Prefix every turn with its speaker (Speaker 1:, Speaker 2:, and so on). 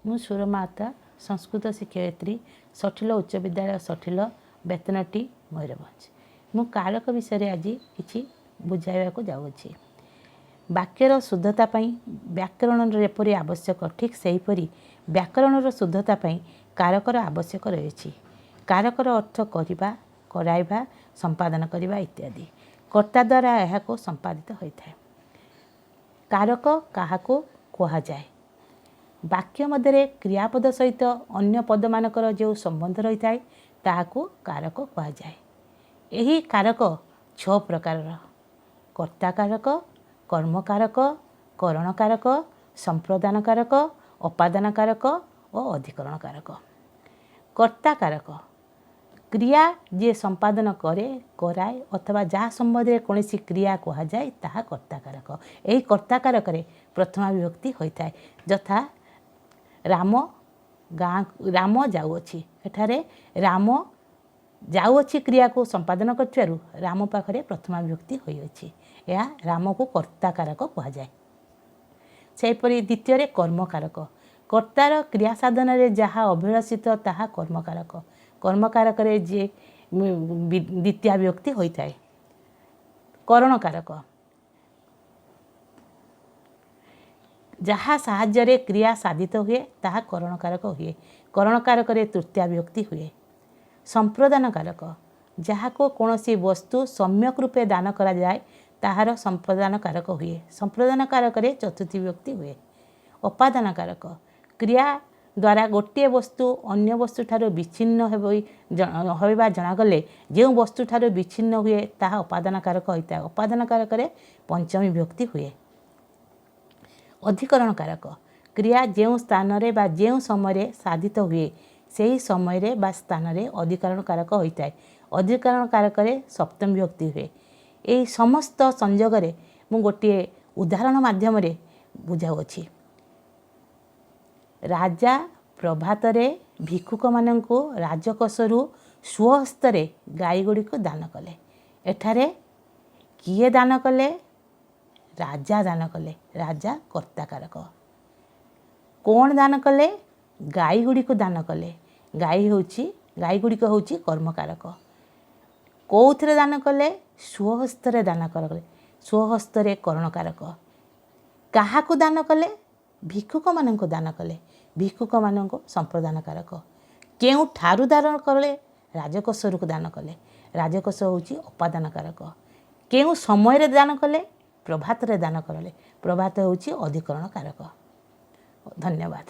Speaker 1: ମୁଁ ସୁରମାତା ସଂସ୍କୃତ ଶିକ୍ଷୟିତ୍ରୀ ସଠିଲ ଉଚ୍च ବିଦ୍ୟାଳୟ ସଠିଲ ବେତନଟି ମୟୂରଭଞ୍ଜ। ମୁଁ କାରକ ବିଷୟରେ ଆଜି କିଛି ବୁଝାଇବାକୁ ଯାଉଅଛି। ବାକ୍ୟର ଶୁଦ୍ଧତା ପାଇଁ ବ୍ୟାକରଣର ଯେପରି ଆବଶ୍ୟକ ଠିକ୍ ସେହିପରି ବ୍ୟାକରଣର ଶୁଦ୍ଧତା ପାଇଁ କାରକର ଆବଶ୍ୟକ ରହିଛି। କାରକର ଅର୍ଥ କରିବା, କରାଇବା, ସମ୍ପାଦନ କରିବା ଇତ୍ୟାଦି। କର୍ତ୍ତା ଦ୍ୱାରା ଏହାକୁ ସମ୍ପାଦିତ ହୋଇଥାଏ। କାରକ କାହାକୁ କୁହାଯାଏ? ବାକ୍ୟ ମଧ୍ୟରେ କ୍ରିୟାପଦ ସହିତ ଅନ୍ୟ ପଦମାନଙ୍କର ଯେଉଁ ସମ୍ବନ୍ଧ ରହିଥାଏ ତାହାକୁ କାରକ କୁହାଯାଏ। ଏହି କାରକ 6 ପ୍ରକାରର: କର୍ତ୍ତା କାରକ, କର୍ମକାରକ, କରଣ କାରକ, ସମ୍ପ୍ରଦାନ କାରକ, ଅପାଦାନ କାରକ ଓ ଅଧିକରଣ କାରକ। କର୍ତ୍ତା କାରକ କ୍ରିୟା ଯିଏ ସମ୍ପାଦନ କରେ, କରାଏ ଅଥବା ଯାହା ସମ୍ବନ୍ଧରେ କୌଣସି କ୍ରିୟା କୁହାଯାଏ ତାହା କର୍ତ୍ତା କାରକ। ଏହି କର୍ତ୍ତା କାରକରେ ପ୍ରଥମା ବିଭକ୍ତି ହୋଇଥାଏ। ଯଥା ରାମ ଯାଉଅଛି। ଏଠାରେ ରାମ ଯାଉଅଛି କ୍ରିୟାକୁ ସମ୍ପାଦନ କରିଥିବାରୁ ରାମ ପାଖରେ ପ୍ରଥମା ବିଭକ୍ତି ହୋଇଅଛି। ଏହା ରାମକୁ କର୍ତ୍ତା କାରକ କୁହାଯାଏ। ସେହିପରି ଦ୍ୱିତୀୟରେ କର୍ମକାରକ। କର୍ତ୍ତାର କ୍ରିୟା ସାଧନରେ ଯାହା ଅଭିଳଷିତ ତାହା କର୍ମକାରକ। କର୍ମକାରକରେ ଯିଏ ଦ୍ୱିତୀୟା ବିଭକ୍ତି ହୋଇଥାଏ। କରଣ କାରକ ଯାହା ସାହାଯ୍ୟରେ କ୍ରିୟା ସାଧିତ ହୁଏ ତାହା କରଣ କାରକ ହୁଏ। କରଣ କାରକରେ ତୃତୀୟା ବିଭକ୍ତି ହୁଏ। ସମ୍ପ୍ରଦାନ କାରକ ଯାହାକୁ କୌଣସି ବସ୍ତୁ ସମ୍ୟକ ରୂପେ ଦାନ କରାଯାଏ ତାହାର ସମ୍ପ୍ରଦାନ କାରକ ହୁଏ। ସମ୍ପ୍ରଦାନ କାରକରେ ଚତୁର୍ଥୀ ବିଭକ୍ତି ହୁଏ। ଅପାଦାନ କାରକ କ୍ରିୟା ଦ୍ୱାରା ଗୋଟିଏ ବସ୍ତୁ ଅନ୍ୟ ବସ୍ତୁଠାରୁ ବିଚ୍ଛିନ୍ନ ହେବା ଜଣାଗଲେ ଯେଉଁ ବସ୍ତୁଠାରୁ ବିଚ୍ଛିନ୍ନ ହୁଏ ତାହା ଅପାଦାନ କାରକ ହୋଇଥାଏ। ଅପାଦାନ କାରକରେ ପଞ୍ଚମୀ ବିଭକ୍ତି ହୁଏ। ଅଧିକରଣ କାରକ କ୍ରିୟା ଯେଉଁ ସ୍ଥାନରେ ବା ଯେଉଁ ସମୟରେ ସାଧିତ ହୁଏ ସେହି ସମୟରେ ବା ସ୍ଥାନରେ ଅଧିକରଣ କାରକ ହୋଇଥାଏ। ଅଧିକରଣ କାରକରେ ସପ୍ତମୀ ବିଭକ୍ତି ହୁଏ। ଏହି ସମସ୍ତ ସଂଯୋଗରେ ମୁଁ ଗୋଟିଏ ଉଦାହରଣ ମାଧ୍ୟମରେ ବୁଝାଉଅଛି। ରାଜା ପ୍ରଭାତରେ ଭିକ୍ଷୁକମାନଙ୍କୁ ରାଜକୋଷରୁ ସ୍ୱହସ୍ତରେ ଗାଈଗୁଡ଼ିକୁ ଦାନ କଲେ। ଏଠାରେ କିଏ ଦାନ କଲେ? ରାଜା ଦାନ କଲେ। ରାଜା କର୍ତ୍ତା କାରକ। କ'ଣ ଦାନ କଲେ? ଗାଈଗୁଡ଼ିକୁ ଦାନ କଲେ। ଗାଈଗୁଡ଼ିକ ହେଉଛି କର୍ମକାରକ। କେଉଁଥିରେ ଦାନ କଲେ? ସ୍ୱହସ୍ତରେ ଦାନ କଲେ। ସ୍ୱହସ୍ତରେ କରଣ କାରକ। କାହାକୁ ଦାନ କଲେ? ଭିକ୍ଷୁକମାନଙ୍କୁ ଦାନ କଲେ। ଭିକ୍ଷୁକମାନଙ୍କୁ ସମ୍ପ୍ରଦାନ କାରକ। କେଉଁଠାରୁ ଦାନ କଲେ? ରାଜକୋଷରୁ ଦାନ କଲେ। ରାଜକୋଷ ହେଉଛି ଅପାଦାନ କାରକ। କେଉଁ ସମୟରେ ଦାନ କଲେ? ପ୍ରଭାତରେ ଦାନ କଲେ। ପ୍ରଭାତ ହେଉଛି ଅଧିକରଣ କାରକ। ଧନ୍ୟବାଦ।